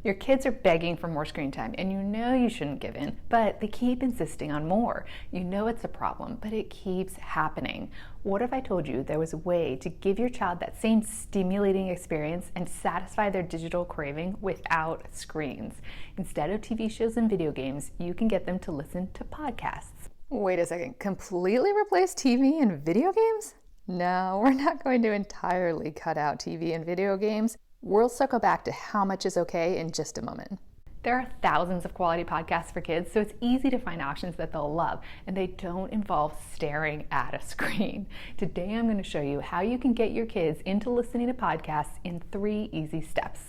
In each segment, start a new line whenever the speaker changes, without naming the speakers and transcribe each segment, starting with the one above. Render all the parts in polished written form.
Your kids are begging for more screen time, and you know you shouldn't give in, but they keep insisting on more. You know it's a problem, but it keeps happening. What if I told you there was a way to give your child that same stimulating experience and satisfy their digital craving without screens? Instead of TV shows and video games, you can get them to listen to podcasts. Wait a second, completely replace TV and video games? No, we're not going to entirely cut out TV and video games. We'll circle back to how much is okay in just a moment. There are thousands of quality podcasts for kids, so it's easy to find options that they'll love, and they don't involve staring at a screen. Today I'm going to show you how you can get your kids into listening to podcasts in 3 easy steps.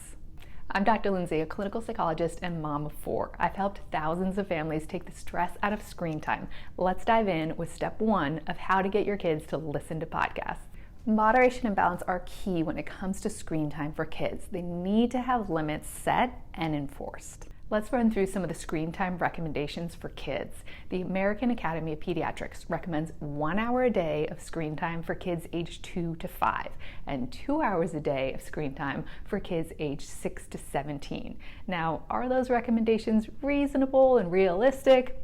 I'm Dr. Lindsay, a clinical psychologist and mom of 4. I've helped thousands of families take the stress out of screen time. Let's dive in with step 1 of how to get your kids to listen to podcasts. Moderation and balance are key when it comes to screen time for kids. They need to have limits set and enforced. Let's run through some of the screen time recommendations for kids. The American Academy of Pediatrics recommends 1 hour a day of screen time for kids aged 2 to 5 and 2 hours a day of screen time for kids aged 6 to 17. Now, are those recommendations reasonable and realistic?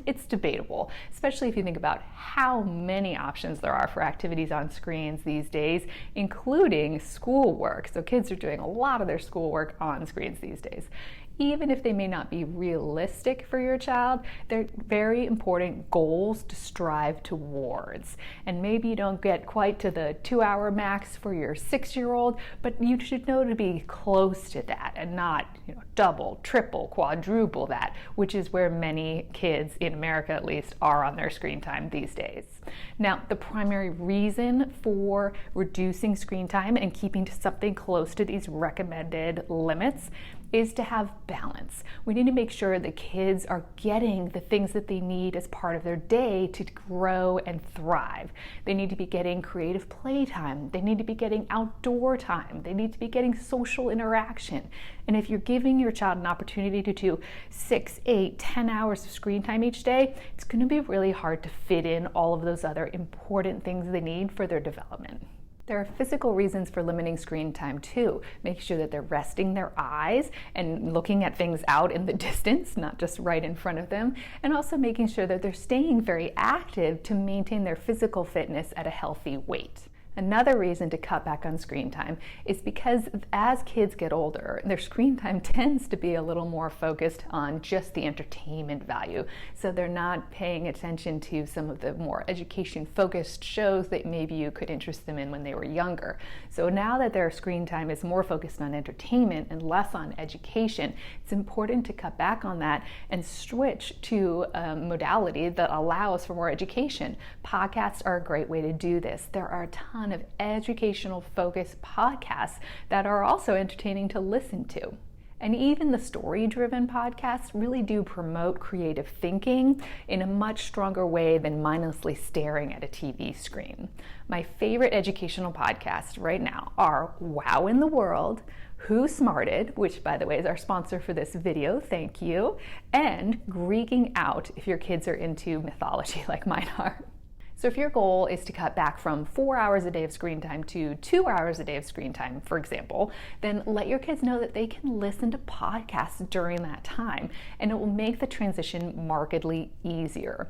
It's debatable, especially if you think about how many options there are for activities on screens these days, including schoolwork. So kids are doing a lot of their schoolwork on screens these days. Even if they may not be realistic for your child, they're very important goals to strive towards. And maybe you don't get quite to the 2-hour max for your 6-year-old, but you should know to be close to that and not, double, triple, quadruple that, which is where many kids in America at least are on their screen time these days. Now, the primary reason for reducing screen time and keeping to something close to these recommended limits is to have balance. We need to make sure the kids are getting the things that they need as part of their day to grow and thrive. They need to be getting creative playtime. They need to be getting outdoor time. They need to be getting social interaction. And if you're giving your child an opportunity to do 6, 8, 10 hours of screen time each day, it's going to be really hard to fit in all of those other important things they need for their development. There are physical reasons for limiting screen time too. Make sure that they're resting their eyes and looking at things out in the distance, not just right in front of them, and also making sure that they're staying very active to maintain their physical fitness at a healthy weight. Another reason to cut back on screen time is because as kids get older, their screen time tends to be a little more focused on just the entertainment value. So they're not paying attention to some of the more education-focused shows that maybe you could interest them in when they were younger. So now that their screen time is more focused on entertainment and less on education, it's important to cut back on that and switch to a modality that allows for more education. Podcasts are a great way to do this. There are a ton of educational focused podcasts that are also entertaining to listen to. And even the story-driven podcasts really do promote creative thinking in a much stronger way than mindlessly staring at a TV screen. My favorite educational podcasts right now are Wow in the World, Who Smarted, which by the way is our sponsor for this video, thank you, and Greeking Out if your kids are into mythology like mine are. So if your goal is to cut back from 4 hours a day of screen time to 2 hours a day of screen time, for example, then let your kids know that they can listen to podcasts during that time, and it will make the transition markedly easier.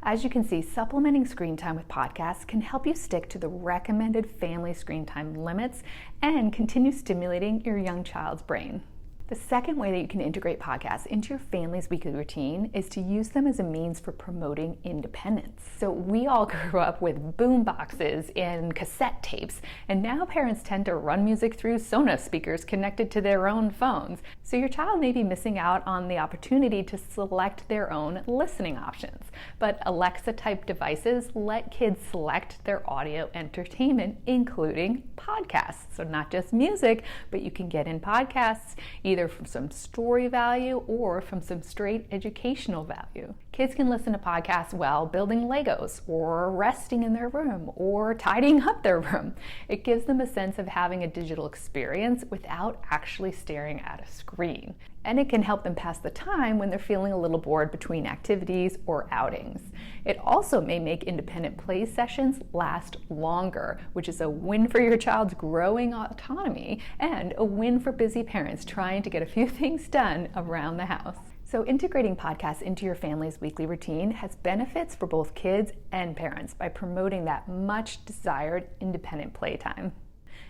As you can see, supplementing screen time with podcasts can help you stick to the recommended family screen time limits and continue stimulating your young child's brain. The second way that you can integrate podcasts into your family's weekly routine is to use them as a means for promoting independence. So we all grew up with boom boxes and cassette tapes, and now parents tend to run music through Sonos speakers connected to their own phones. So your child may be missing out on the opportunity to select their own listening options. But Alexa-type devices let kids select their audio entertainment, including podcasts. So not just music, but you can get in podcasts either from some story value or from some straight educational value. Kids can listen to podcasts while building Legos or resting in their room or tidying up their room. It gives them a sense of having a digital experience without actually staring at a screen. And it can help them pass the time when they're feeling a little bored between activities or outings. It also may make independent play sessions last longer, which is a win for your child's growing autonomy and a win for busy parents trying to get a few things done around the house. So integrating podcasts into your family's weekly routine has benefits for both kids and parents by promoting that much desired independent playtime.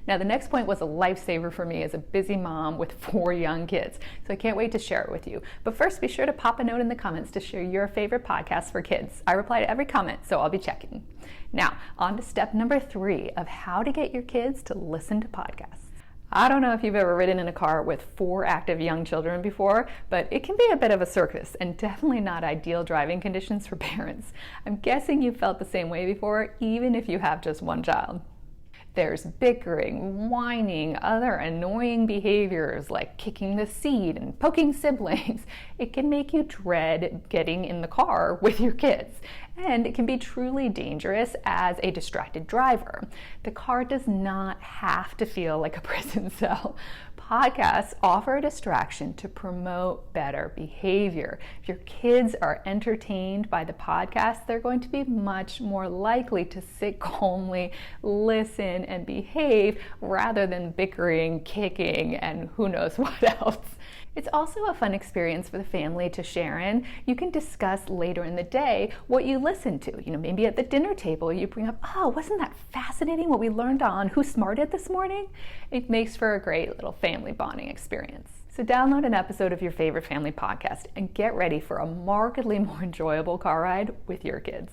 Now, the next point was a lifesaver for me as a busy mom with 4 young kids, so I can't wait to share it with you. But first, be sure to pop a note in the comments to share your favorite podcasts for kids. I reply to every comment, so I'll be checking. Now, on to step number 3 of how to get your kids to listen to podcasts. I don't know if you've ever ridden in a car with 4 active young children before, but it can be a bit of a circus and definitely not ideal driving conditions for parents. I'm guessing you've felt the same way before, even if you have just one child. There's bickering, whining, other annoying behaviors like kicking the seat and poking siblings. It can make you dread getting in the car with your kids, and it can be truly dangerous as a distracted driver. The car does not have to feel like a prison cell. Podcasts offer a distraction to promote better behavior. If your kids are entertained by the podcast, they're going to be much more likely to sit calmly, listen, and behave rather than bickering, kicking, and who knows what else. It's also a fun experience for the family to share in. You can discuss later in the day what you listened to. Maybe at the dinner table you bring up, oh, wasn't that fascinating what we learned on Who Smarted this morning? It makes for a great little family bonding experience. So download an episode of your favorite family podcast and get ready for a markedly more enjoyable car ride with your kids.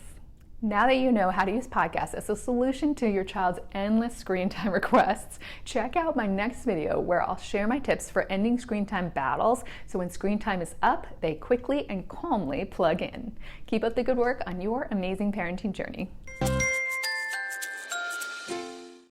Now that you know how to use podcasts as a solution to your child's endless screen time requests, check out my next video where I'll share my tips for ending screen time battles so when screen time is up, they quickly and calmly plug in. Keep up the good work on your amazing parenting journey.